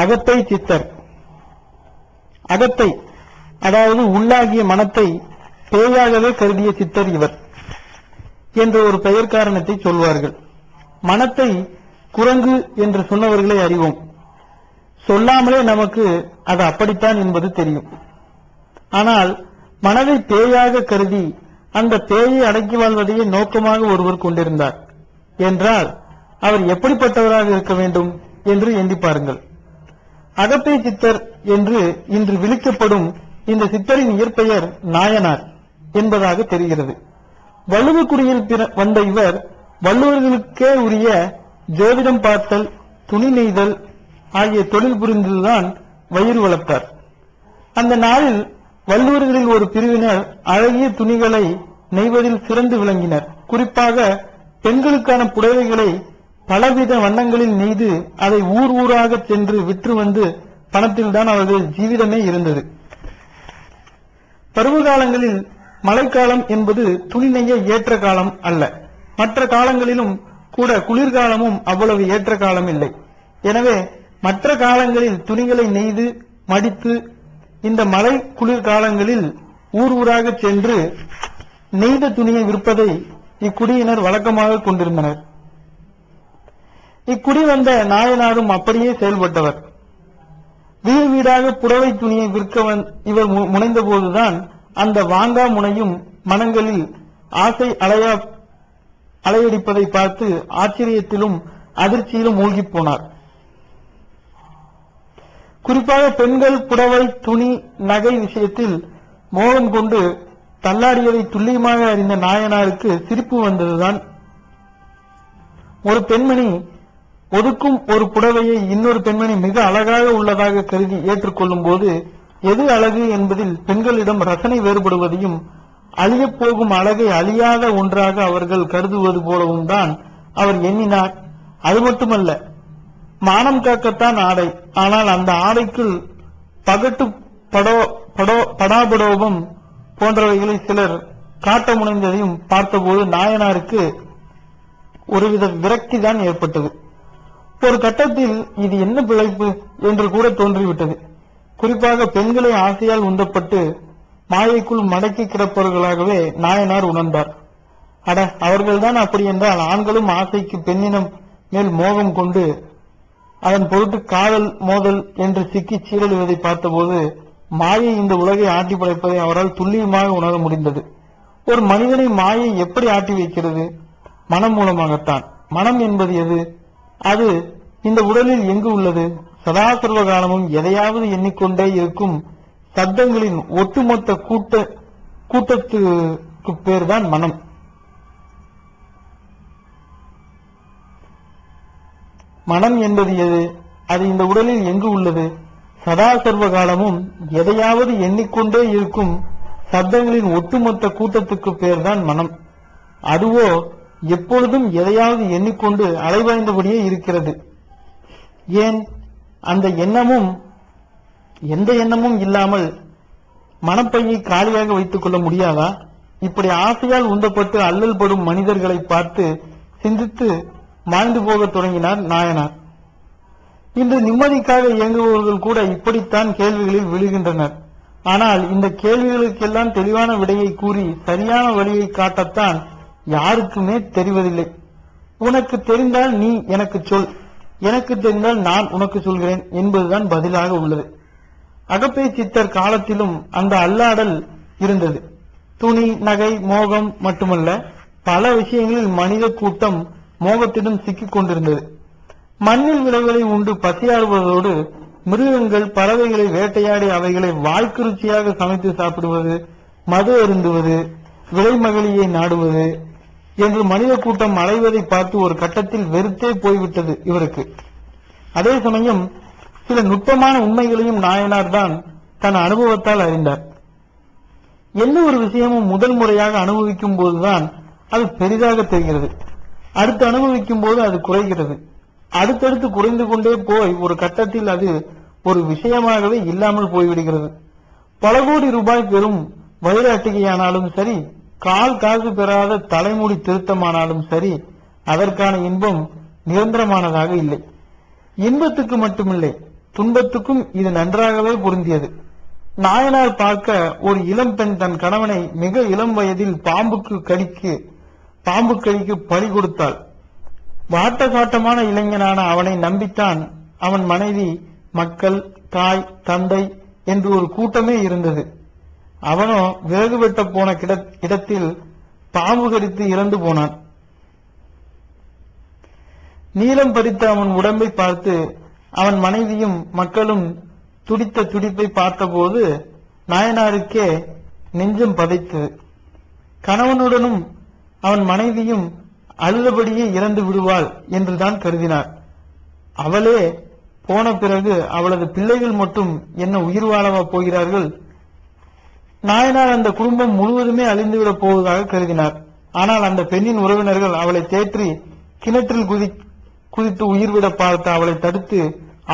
அகத்தை சித்தர். அகத்தை அதாவது உள்ளாகிய மனத்தை பேயாகவே கருதிய சித்தர் இவர் என்ற ஒரு பெயர் காரணத்தை சொல்வார்கள். மனத்தை குரங்கு என்று சொன்னவர்களை அறிவோம். சொல்லாமலே நமக்கு அது அப்படித்தான் என்பது தெரியும். ஆனால் மனதை பேயாக கருதி அந்த பேயை அடக்கி வாழ்வதையே நோக்கமாக ஒருவர் கொண்டிருந்தார் என்றால் அவர் எப்படிப்பட்டவராக இருக்க வேண்டும் என்று எண்ணி பாருங்கள். அகப்பை சித்தர் என்று இன்று விളിக்கப்படும் இந்த சித்தரின் இயற்பெயர் நாயனார் என்பதாக தெரிகிறது. வள்ளுவக்குடியில் வந்த இவர் வள்ளுவர்களுக்கே உரிய ஜோதிடம் பார்த்தல், துணி நெய்தல் ஆகிய தொழில் புரிந்துதான் வயிறு வளர்த்தார். அந்த நாளில் வள்ளுவர்களில் ஒரு பிரிவினர் அழகிய துணிகளை நெய்வதில் சிறந்து விளங்கினர். குறிப்பாக பெண்களுக்கான புடவைகளை பலவித வண்ணங்களில் நெய்து அதை ஊர் ஊராக சென்று விற்று வந்து பணத்தில்தான் அவர்கள் ஜீவிதமே இருந்தது. பருவகாலங்களில் மழைக்காலம் என்பது துணி நெய்ய ஏற்ற காலம் அல்ல. மற்ற காலங்களிலும் கூட குளிர்காலமும் அவ்வளவு ஏற்ற காலம் இல்லை. எனவே மற்ற காலங்களில் துணிகளை நெய்து மடித்து இந்த மழை குளிர் காலங்களில் ஊர் ஊராக சென்று நெய்த துணியை விற்பதை இக்குடியினர் வழக்கமாக கொண்டிருந்தனர். இக்குடி வந்த நாயனாரும் அப்படியே செயல்பட்டவர். வீடு வீடாக புடவை துணியை விற்க இவர் முனைந்த போதுதான் அந்த வாங்கா முனையும் மனங்களில் ஆசை அலையடிப்பதை பார்த்து ஆச்சரியத்திலும் அதிர்ச்சியிலும் மூழ்கி போனார். குறிப்பாக பெண்கள் புடவை துணி நகை விஷயத்தில் மோகம் கொண்டு தள்ளாடியதை துல்லியமாக அறிந்த நாயனாருக்கு சிரிப்பு வந்ததுதான். ஒரு பெண்மணி ஒதுக்கும் ஒரு புடவையை இன்னொரு பெண்மணி மிக அழகாக உள்ளதாக கருதி ஏற்றுக்கொள்ளும் போது எது அழகு என்பதில் பெண்களிடம் ரசனை வேறுபடுவதையும் அழியப் போகும் அழகை அழியாத ஒன்றாக அவர்கள் கருதுவது போலவும் தான் அவர் எண்ணினார். அது மட்டுமல்ல, மானம் காக்கத்தான் ஆடை, ஆனால் அந்த ஆடைக்குள் பகட்டு படாபடோபம் போன்றவைகளை சிலர் காட்ட முனைந்ததையும் பார்த்தபோது நாயனாருக்கு ஒருவித விரக்தி தான் ஏற்பட்டது. ஒரு கட்டத்தில் இது என்ன பிழைப்பு என்று கூட தோன்றிவிட்டது. குறிப்பாக பெண்களை ஆசையால் உந்தப்பட்டு மாயைக்குள் மடக்கி கிடப்பவர்களாகவே நாயனார் உணர்ந்தார். அட, அவர்கள்தான் அப்படி என்றால் ஆண்களும் ஆசைக்கு பெண்ணினம் மேல் மோகம் கொண்டு அதன் பொருட்டு காதல் மோதல் என்று சிக்கி சீரழுவதை பார்த்தபோது மாயை இந்த உலகை ஆட்டி படைப்பதை அவரால் துல்லியமாக உணர முடிந்தது. ஒரு மனிதனை மாயை எப்படி ஆட்டி வைக்கிறது? மனம் மூலமாகத்தான். மனம் என்பது எது? அது இந்த உடலில் எங்கு உள்ளது? சதாசர்வ காலமும் எதையாவது எண்ணிக்கொண்டே இருக்கும் சப்தங்களின் ஒட்டுமொத்த கூட்டத்துக்கு பேர்தான் மனம். மனம் என்பது எது? அது இந்த உடலில் எங்கு உள்ளது? சதாசர்வ காலமும் எதையாவது எண்ணிக்கொண்டே இருக்கும் சப்தங்களின் ஒட்டுமொத்த கூட்டத்துக்கு பேர்தான் மனம். அதுவோ எப்பொழுதும் எதையாவது எண்ணிக்கொண்டு அலைவாய்ந்தபடியே இருக்கிறது. ஏன் அந்த எண்ணமும் எந்த எண்ணமும் இல்லாமல் மனப்பையை காலியாக வைத்துக் கொள்ள முடியாதா? இப்படி ஆசையால் உந்தப்பட்டு அல்லல் படும் மனிதர்களை பார்த்து சிந்தித்து மாய்ந்து போக தொடங்கினார் நாயனார். இன்று நிம்மதிக்காக இயங்குபவர்கள் கூட இப்படித்தான் கேள்விகளில் விழுகின்றனர். ஆனால் இந்த கேள்விகளுக்கெல்லாம் தெளிவான விடையை கூறி சரியான வழியை காட்டத்தான் யாருக்குமே தெரிவதில்லை. உனக்கு தெரிந்தால் நீ எனக்கு சொல், எனக்கு தெரிந்தால் நான் உனக்கு சொல்கிறேன் என்பதுதான் பதிலாக உள்ளது. அகப்பை சித்தர் காலத்திலும் அந்த அல்லாடல் இருந்தது. துணி நகை மோகம் மட்டுமல்ல, பல விஷயங்களில் மனித கூட்டம் மோகத்திடம் சிக்கிக் கொண்டிருந்தது. மண்ணில் விளைவுகளை உண்டு பசியாடுவதோடு மிருகங்கள் பறவைகளை வேட்டையாடி அவைகளை வாய்க்குருச்சியாக சமைத்து சாப்பிடுவது, மது அருந்துவது, விலைமகளியை நாடுவது என்று மனித கூட்டம் அலைவதை பார்த்து ஒரு கட்டத்தில் வெறுத்தே போய்விட்டது இவருக்கு. அதே சமயம் சில நுட்பமான உண்மைகளையும் நாயனார் தான் தன் அனுபவத்தால் அறிந்தார். எந்த ஒரு விஷயமும் முதல் முறையாக அனுபவிக்கும் போதுதான் அது பெரிதாக தெரிகிறது. அடுத்து அனுபவிக்கும் போது அது குறைகிறது. அடுத்தடுத்து குறைந்து கொண்டே போய் ஒரு கட்டத்தில் அது ஒரு விஷயமாகவே இல்லாமல் போய்விடுகிறது. பல கோடி ரூபாய் பெறும் வைர அட்டிகையானாலும் சரி, கால் காசு பெறாத தலைமுடி திருத்தமானாலும் சரி, அதற்கான இன்பம் நிரந்தரமானதாக இல்லை. இன்பத்துக்கு மட்டுமில்லை, துன்பத்துக்கும் இது நன்றாகவே பொருந்தியது. நாயனார் பார்க்க ஒரு இளம் பெண் தன் கணவனை மிக இளம் வயதில் பாம்பு கடிக்கு பலி கொடுத்தாள். வாட்டசாட்டமான இளைஞனான அவனை நம்பித்தான் அவன் மனைவி, மக்கள், தாய், தந்தை என்று ஒரு கூட்டமே இருந்தது. அவனோ விறகு வெட்ட போன இடத்தில் பாம்பு கடித்து இறந்து போனான். நீலம் பறித்த அவன் உடம்பை பார்த்து அவன் மனைவியும் மக்களும் துடித்த துடிப்பை பார்த்தபோது நாயனாருக்கே நெஞ்சம் பதைத்தது. கணவனுடனும் அவன் மனைவியும் அழுதபடியே இறந்து விடுவாள் என்றுதான் கருதினார். அவளே போன பிறகு அவளது பிள்ளைகள் மட்டும் என்ன உயிர் வாழவா போகிறார்கள்? நாயனார் அந்த குடும்பம் முழுவதுமே அழிந்துவிடப் போவதாக கருதினார். ஆனால் அந்த பெண்ணின் உறவினர்கள் அவளை தேற்றி கிணற்றில் குதித்து உயிர்விட பார்த்து அவளை தடுத்து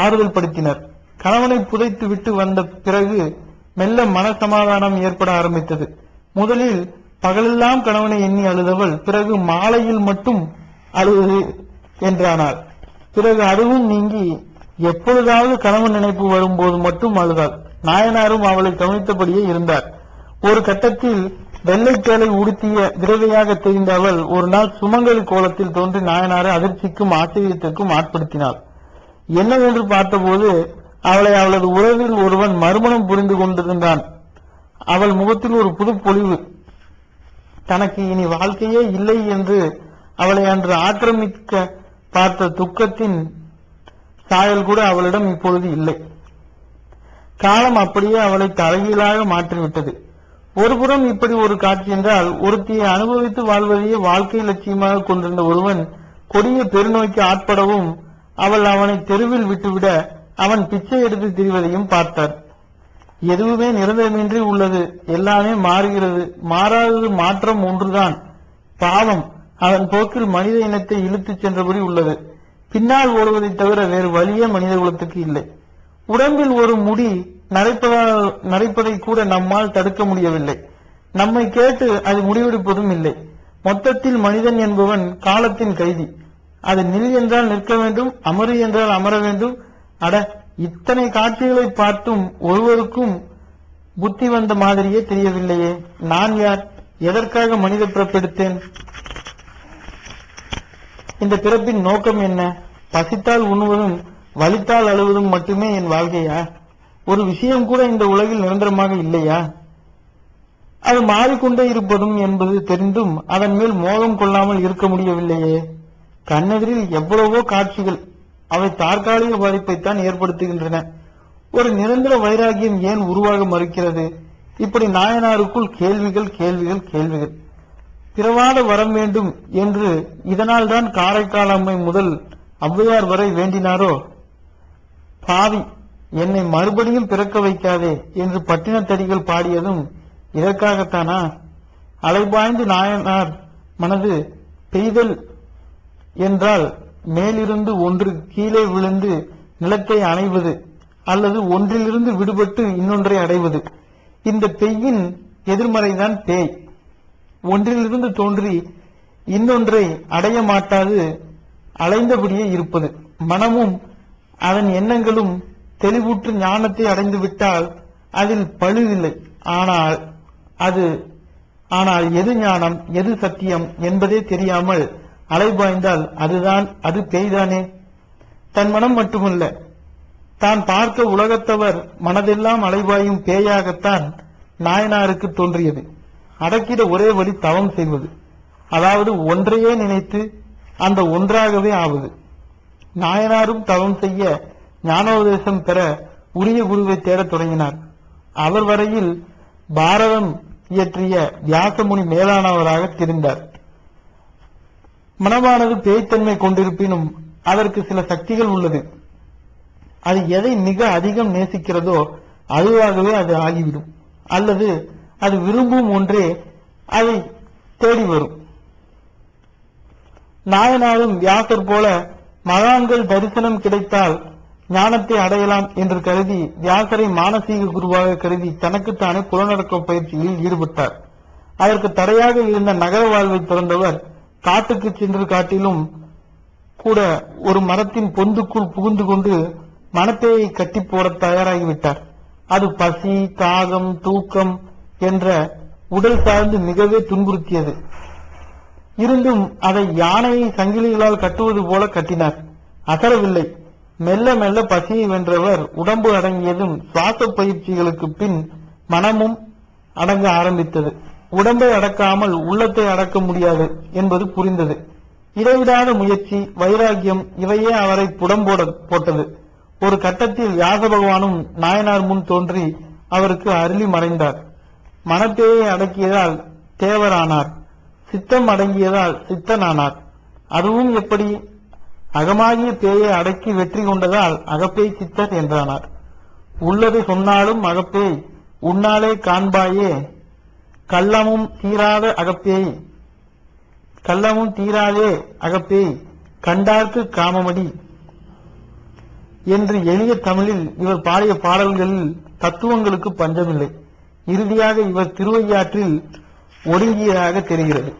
ஆறுதல் படுத்தினர். கணவனை புதைத்து விட்டு வந்த பிறகு மெல்ல மனசமாதானம் ஏற்பட ஆரம்பித்தது. முதலில் பகலெல்லாம் கணவனை எண்ணி அழுதவள் பிறகு மாலையில் மட்டும் அழுவது என்றானாள். பிறகு அதுவும் நீங்கி எப்பொழுதாவது கணவன் நினைப்பு வரும்போது மட்டும் அழுதாள். நாயனாரும் அவளை கவனித்தபடியே இருந்தார். ஒரு கட்டத்தில் வெள்ளைச்சேலை உடுத்திய விரைவையாக தெரிந்த அவள் ஒரு நாள் சுமங்கலி கோலத்தில் தோன்றி நாயனாரை அதிர்ச்சிக்கும் ஆச்சரியத்திற்கும் ஆட்படுத்தினாள். என்னவென்று பார்த்தபோது அவளை அவளது உறவில் ஒருவன் மறுமணம் புரிந்து கொண்டிருந்தான். அவள் முகத்தில் ஒரு புது பொலிவு. தனக்கு இனி வாழ்க்கையே இல்லை என்று அவளை அன்று ஆக்கிரமிக்க பார்த்த துக்கத்தின் சாயல் கூட அவளிடம் இப்பொழுது இல்லை. காலம் அப்படியே அவளை தலைகீழாக மாற்றிவிட்டது. ஒருபுறம் இப்படி ஒரு காட்சி என்றால், ஒருத்தியை அனுபவித்து வாழ்வதையே வாழ்க்கை லட்சியமாக கொண்டிருந்த ஒருவன் கொடிய பெருநோய்க்கு ஆட்படவும் அவள் அவனை தெருவில் விட்டுவிட அவன் பிச்சை எடுத்து திரிவதையும் பார்த்தார். எதுவுமே நிரந்தரமின்றி உள்ளது, எல்லாமே மாறுகிறது. மாறாதது மாற்றம் ஒன்றுதான். பாவம் அதன் போக்கில் மனித இனத்தை இழுத்துச் சென்றபடி உள்ளது. பின்னால் ஓடுவதை தவிர வேறு வழியே மனித குலத்துக்கு இல்லை. உடம்பில் ஒரு முடி நரைப்பதை கூட நம்மால் தடுக்க முடியவில்லை. நம்மை கேட்டு அது முடிவெடுப்பதும் இல்லை. மொத்தத்தில் மனிதன் என்பவன் காலத்தின் கைதி. அது நில் என்றால் நிற்க வேண்டும், அமரு என்றால் அமர வேண்டும். அட, இத்தனை காட்சிகளை பார்த்தும் ஒருவருக்கும் புத்தி வந்த மாதிரியே தெரியவில்லையே. நான் யார்? எதற்காக மனித பிறப்பெடுத்தேன்? இந்த பிறப்பின் நோக்கம் என்ன? பசித்தால் உண்ணுவதும் வலித்தால் அழுவதும் மட்டுமே என் வாழ்க்கையா? ஒரு விஷயம் கூட இந்த உலகில் நிரந்தரமாக இல்லையா? அது மாறிக்கொண்டே இருப்பதும் என்பது தெரிந்தும் அதன் மேல் மோகம் கொள்ளாமல் இருக்க முடியவில்லையே. கண்ணெதிரில் எவ்வளவோ காட்சிகள், அவை தற்காலிக பாதிப்பைத்தான் ஏற்படுத்துகின்றன. ஒரு நிரந்தர வைராகியம் ஏன் உருவாக மறுக்கிறது? இப்படி நாயனாருக்குள் கேள்விகள் கேள்விகள் கேள்விகள். பிறவாத வரம் வேண்டும் என்று இதனால் தான் காரைக்கால் அம்மை முதல் ஔவையார் வரை வேண்டினாரோ? பாவி, என்னை மறுபடியும் பிறக்க வைக்காதே என்று பட்டினத்தடிகள் பாடியதும் இதற்காகத்தானா? அலைபாய்ந்து நாயனார் மனது பெய்தல் என்றால் மேலிருந்து ஒன்று கீழே விழுந்து நிலத்தை அணைவது, அல்லது ஒன்றிலிருந்து விடுபட்டு இன்னொன்றை அடைவது. இந்த பெய்யின் எதிர்மறைதான் பேய். ஒன்றிலிருந்து தோன்றி இன்னொன்றை அடைய மாட்டாது அலைந்தபடியே இருப்பது. மனமும் அதன் எண்ணங்களும் தெளிவுற்று ஞானத்தை அடைந்து விட்டால் அதில் பழுதில்லை. ஆனால் எது ஞானம் எது சத்தியம் என்பதே தெரியாமல் அலைபாய்ந்தால் அது பேய்தானே. தன் மனம் மட்டுமல்ல, தான் பார்க்க உலகத்தவர் மனதெல்லாம் அலைபாயும் பேயாகத்தான் நாயனாருக்கு தோன்றியது. அடக்கிட ஒரே வழி தவம் செய்வது, அதாவது ஒன்றையே நினைத்து அந்த ஒன்றாகவே ஆவது. நாயனாரும் தவம் செய்ய ஞானோபதேசம் பெற உரிய குருவை தேடத் தொடங்கினார். அவர் வரையில் பாரதம் இயற்றிய வியாசமுனி மேலானவராக தெரிந்தார். மனமானது பேய்த்தன்மை கொண்டிருப்பினும் அதற்கு சில சக்திகள் உள்ளது. அது எதை மிக அதிகம் நேசிக்கிறதோ அதுவாகவே அது ஆகிவிடும், அல்லது அது விரும்பும் ஒன்றே அதை தேடி வரும். நாயனாரும் வியாசர் போல மகான்கள் தரிசனம் கிடைத்தால் ஞானத்தை அடையலாம் என்று கருதி வியாசரை மானசீக குருவாக கருதி தனக்குத்தானே புலனடக்க பயிற்சியில் ஈடுபட்டார். அதற்கு தடையாக இருந்த நகர வாழ்வை திறந்தவர் காட்டுக்கு சென்று காட்டிலும் கூட ஒரு மரத்தின் பொந்துக்குள் புகுந்து கொண்டு மணப்பேயை கட்டி போட தயாராகிவிட்டார். அது பசி, தாகம், தூக்கம் என்ற உடல் சார்ந்து மிகவே துன்புறுத்தியது. இருந்தும் அதை யானையை சங்கிலிகளால் கட்டுவது போல கட்டினார். அசரவில்லை. மெல்ல மெல்ல பசியை வென்றவர் உடம்பு அடங்கியதும் சுவாச பயிற்சிகளுக்கு பின் மனமும் அடங்க ஆரம்பித்தது. உடம்பை அடக்காமல் உள்ளத்தை அடக்க முடியாது என்பது புரிந்தது. இடைவிடாத முயற்சி, வைராகியம் இவையே அவரை போட்டது. ஒரு கட்டத்தில் வியாச பகவானும் நாயனார் முன் தோன்றி அவருக்கு அருளி மறைந்தார். மனப்பேயை அடக்கியதால் தேவரானார், சித்தம் அடங்கியதால் சித்தனானார். அதுவும் எப்படி? அகமாகிய பேயை அடக்கி வெற்றி கொண்டதால் அகப்பேய் சித்தர் என்றானார். உள்ளதை சொன்னாலும் அகப்பேய் உன்னாலே காண்பாயே, கள்ளமும் தீராதே அகப்பேய் கண்டார்க்கு காமமடி என்று எளிய தமிழில் இவர் பாடிய பாடல்களில் தத்துவங்களுக்கு பஞ்சமில்லை. இறுதியாக இவர் திருவையாற்றில் ஒடுங்கியதாக தெரிகிறது.